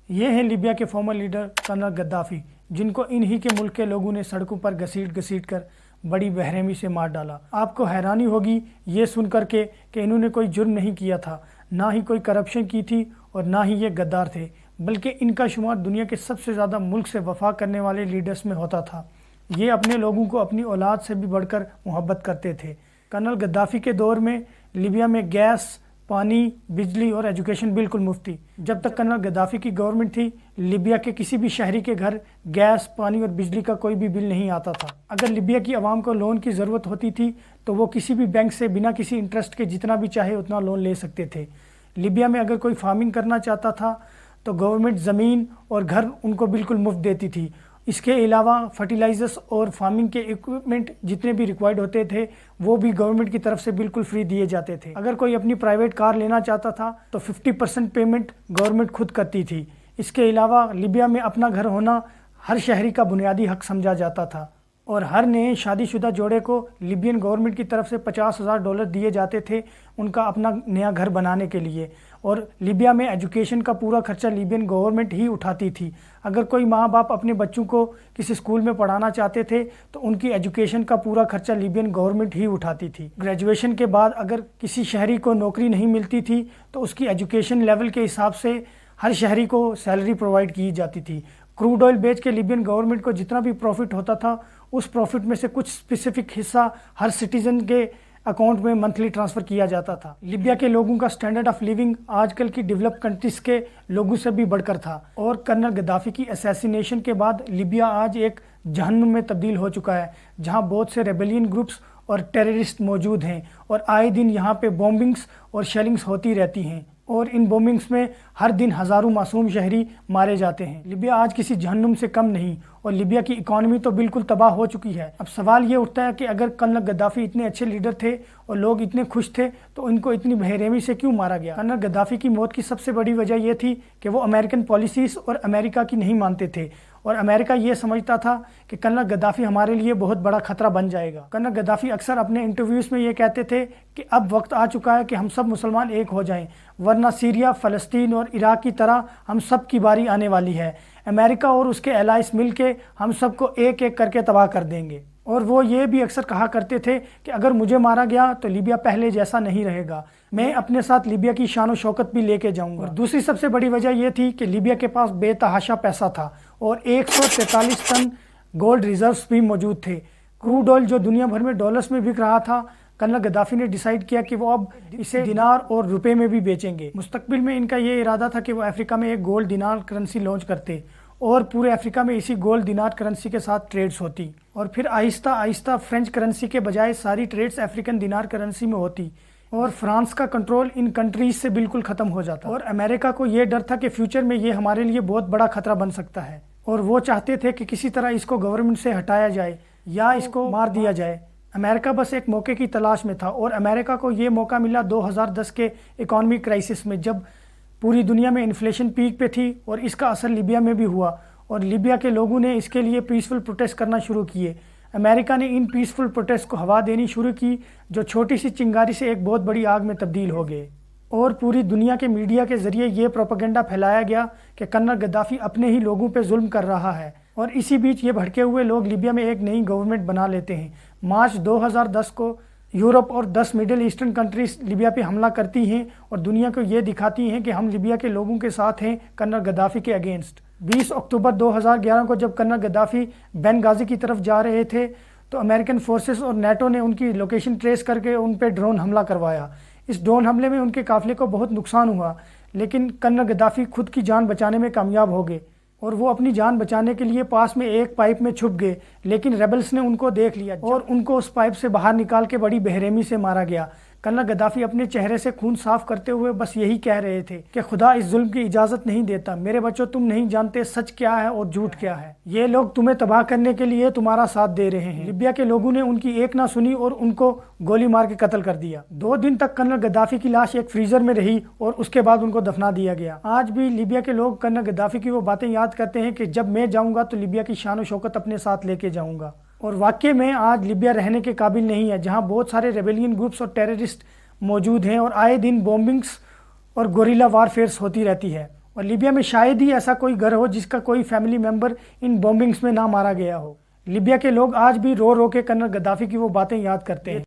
یہ ہیں لیبیا کے فارمر لیڈر کرنل غدافی، جن کو انہی کے ملک کے لوگوں نے سڑکوں پر گھسیٹ کر بڑی بہرحمی سے مار ڈالا۔ آپ کو حیرانی ہوگی یہ سن کر کہ انہوں نے کوئی جرم نہیں کیا تھا، نہ ہی کوئی کرپشن کی تھی اور نہ ہی یہ غدار تھے، بلکہ ان کا شمار دنیا کے سب سے زیادہ ملک سے وفا کرنے والے لیڈرز میں ہوتا تھا۔ یہ اپنے لوگوں کو اپنی اولاد سے بھی بڑھ کر محبت کرتے تھے۔ کرنل غدافی کے دور میں لیبیا میں گیس، پانی، بجلی اور ایجوکیشن بالکل مفت تھی۔ جب تک کرنل غدافی کی گورنمنٹ تھی، لیبیا کے کسی بھی شہری کے گھر گیس، پانی اور بجلی کا کوئی بھی بل نہیں آتا تھا۔ اگر لیبیا کی عوام کو لون کی ضرورت ہوتی تھی تو وہ کسی بھی بینک سے بنا کسی انٹرسٹ کے جتنا بھی چاہے اتنا لون لے سکتے تھے۔ لیبیا میں اگر کوئی فارمنگ کرنا چاہتا تھا تو گورنمنٹ زمین اور گھر ان کو بالکل مفت دیتی تھی۔ اس کے علاوہ فرٹیلائزرز اور فارمنگ کے ایکوپمنٹ جتنے بھی ریکوائرڈ ہوتے تھے وہ بھی گورنمنٹ کی طرف سے بالکل فری دیے جاتے تھے۔ اگر کوئی اپنی پرائیویٹ کار لینا چاہتا تھا تو 50% پیمنٹ گورنمنٹ خود کرتی تھی۔ اس کے علاوہ لیبیا میں اپنا گھر ہونا ہر شہری کا بنیادی حق سمجھا جاتا تھا، اور ہر نئے شادی شدہ جوڑے کو لیبین گورنمنٹ کی طرف سے $50,000 دیے جاتے تھے ان کا اپنا نیا گھر بنانے کے لیے۔ اور لیبیا میں ایجوکیشن کا پورا خرچہ لیبین گورنمنٹ ہی اٹھاتی تھی۔ اگر کوئی ماں باپ اپنے بچوں کو کسی اسکول میں پڑھانا چاہتے تھے تو ان کی ایجوکیشن کا پورا خرچہ لیبین گورنمنٹ ہی اٹھاتی تھی۔ گریجویشن کے بعد اگر کسی شہری کو نوکری نہیں ملتی تھی تو اس کی ایجوکیشن لیول کے حساب سے ہر شہری کو سیلری پرووائڈ کی جاتی تھی۔ کروڈ آئل بیچ کے لیبین گورنمنٹ کو جتنا بھی پروفٹ ہوتا تھا اس پروفٹ میں سے کچھ اسپیسیفک حصہ ہر سٹیزن کے اکاؤنٹ میں منتھلی ٹرانسفر کیا جاتا تھا۔ لیبیا کے لوگوں کا سٹینڈرڈ آف لیونگ آج کل کی ڈیولپ کنٹریز کے لوگوں سے بھی بڑھ کر تھا، اور کرنل غدافی کی اسیسینیشن کے بعد لیبیا آج ایک جہنم میں تبدیل ہو چکا ہے، جہاں بہت سے ریبیلین گروپس اور ٹیررسٹ موجود ہیں، اور آئے دن یہاں پہ بومبنگز اور شیلنگز ہوتی رہتی ہیں، اور ان بومبنگز میں ہر دن ہزاروں معصوم شہری مارے جاتے ہیں۔ لیبیا آج کسی جہنم سے کم نہیں، اور لیبیا کی اکانومی تو بالکل تباہ ہو چکی ہے۔ اب سوال یہ اٹھتا ہے کہ اگر کرنل غدافی اتنے اچھے لیڈر تھے اور لوگ اتنے خوش تھے تو ان کو اتنی بہرحمی سے کیوں مارا گیا؟ کرنل غدافی کی موت کی سب سے بڑی وجہ یہ تھی کہ وہ امریکن پالیسیز اور امریکہ کی نہیں مانتے تھے، اور امریکہ یہ سمجھتا تھا کہ کرنل غدافی ہمارے لیے بہت بڑا خطرہ بن جائے گا۔ کرنل غدافی اکثر اپنے انٹرویوز میں یہ کہتے تھے کہ اب وقت آ چکا ہے کہ ہم سب مسلمان ایک ہو جائیں، ورنہ سیریا، فلسطین اور عراق کی طرح ہم سب کی باری آنے والی ہے۔ امریکہ اور اس کے الائز مل کے ہم سب کو ایک ایک کر کے تباہ کر دیں گے۔ اور وہ یہ بھی اکثر کہا کرتے تھے کہ اگر مجھے مارا گیا تو لیبیا پہلے جیسا نہیں رہے گا، میں اپنے ساتھ لیبیا کی شان و شوکت بھی لے کے جاؤں گا۔ اور دوسری سب سے بڑی وجہ یہ تھی کہ لیبیا کے پاس بے تحاشا پیسہ تھا اور 143 ٹن گولڈ ریزروز بھی موجود تھے۔ کروڈ آئل جو دنیا بھر میں ڈالرز میں بک رہا تھا، کرنل غدافی نے ڈیسائیڈ کیا کہ وہ اب اسے دینار اور روپے میں بھی بیچیں گے۔ مستقبل میں ان کا یہ ارادہ تھا کہ وہ افریقہ میں ایک گولڈ دینار کرنسی لانچ کرتے اور پورے افریقہ میں اسی گولڈ دینار کرنسی کے ساتھ ٹریڈز ہوتی، اور پھر آہستہ آہستہ فرینچ کرنسی کے بجائے ساری ٹریڈز افریقن دینار کرنسی میں ہوتی، اور فرانس کا کنٹرول ان کنٹریز سے بالکل ختم ہو جاتا۔ اور امریکہ کو یہ ڈر تھا کہ فیوچر میں یہ ہمارے لیے بہت بڑا خطرہ بن سکتا ہے، اور وہ چاہتے تھے کہ کسی طرح اس کو گورنمنٹ سے ہٹایا جائے یا اس کو مار دیا جائے۔ امریکہ بس ایک موقع کی تلاش میں تھا، اور امریکہ کو یہ موقع ملا 2010 کے اکانومی کرائسس میں، جب پوری دنیا میں انفلیشن پیک پہ تھی، اور اس کا اثر لیبیا میں بھی ہوا، اور لیبیا کے لوگوں نے اس کے لیے پیسفل پروٹیسٹ کرنا شروع کیے۔ امریکہ نے ان پیسفل پروٹیسٹ کو ہوا دینی شروع کی، جو چھوٹی سی چنگاری سے ایک بہت بڑی آگ میں تبدیل ہو گئے، اور پوری دنیا کے میڈیا کے ذریعے یہ پروپیگنڈا پھیلایا گیا کہ کرنل غدافی اپنے ہی لوگوں پہ ظلم کر رہا ہے۔ اور اسی بیچ یہ بھڑکے ہوئے لوگ لیبیا میں ایک نئی گورنمنٹ بنا لیتے ہیں۔ مارچ 2010 کو یورپ اور 10 مڈل ایسٹرن کنٹریز لیبیا پہ حملہ کرتی ہیں اور دنیا کو یہ دکھاتی ہیں کہ ہم لیبیا کے لوگوں کے ساتھ ہیں کرنل غدافی کے اگینسٹ۔ 20 اکتوبر 2011 کو جب کرنل غدافی بنغازی کی طرف جا رہے تھے تو امریکن فورسز اور نیٹو نے ان کی لوکیشن ٹریس کر کے ان پہ ڈرون حملہ کروایا۔ اس ڈرون حملے میں ان کے قافلے کو بہت نقصان ہوا، لیکن کرنل غدافی خود کی جان بچانے میں کامیاب ہو گئے، اور وہ اپنی جان بچانے کے لیے پاس میں ایک پائپ میں چھپ گئے، لیکن ریبلز نے ان کو دیکھ لیا اور ان کو اس پائپ سے باہر نکال کے بڑی بہرحمی سے مارا گیا۔ کرنل غدافی اپنے چہرے سے خون صاف کرتے ہوئے بس یہی کہہ رہے تھے کہ خدا اس ظلم کی اجازت نہیں دیتا۔ میرے بچوں، تم نہیں جانتے سچ کیا ہے اور جھوٹ کیا ہے۔ یہ لوگ تمہیں تباہ کرنے کے لیے تمہارا ساتھ دے رہے ہیں۔ لیبیا کے لوگوں نے ان کی ایک نہ سنی اور ان کو گولی مار کے قتل کر دیا۔ 2 دن تک کرنل غدافی کی لاش ایک فریزر میں رہی اور اس کے بعد ان کو دفنا دیا گیا۔ آج بھی لیبیا کے لوگ کرنل غدافی کی وہ باتیں یاد کرتے ہیں کہ جب میں جاؤں گا تو لیبیا کی شان و شوکت اپنے ساتھ لے کے جاؤں گا۔ اور واقعی میں آج لیبیا رہنے کے قابل نہیں ہے، جہاں بہت سارے ریبیلین گروپس اور ٹیررسٹ موجود ہیں، اور آئے دن بومبنگز اور گوریلا وار فیئرس ہوتی رہتی ہے۔ اور لیبیا میں شاید ہی ایسا کوئی گھر ہو جس کا کوئی فیملی ممبر ان بومبنگز میں نہ مارا گیا ہو۔ لیبیا کے لوگ آج بھی رو رو کے کرنل گدافی کی وہ باتیں یاد کرتے ہیں۔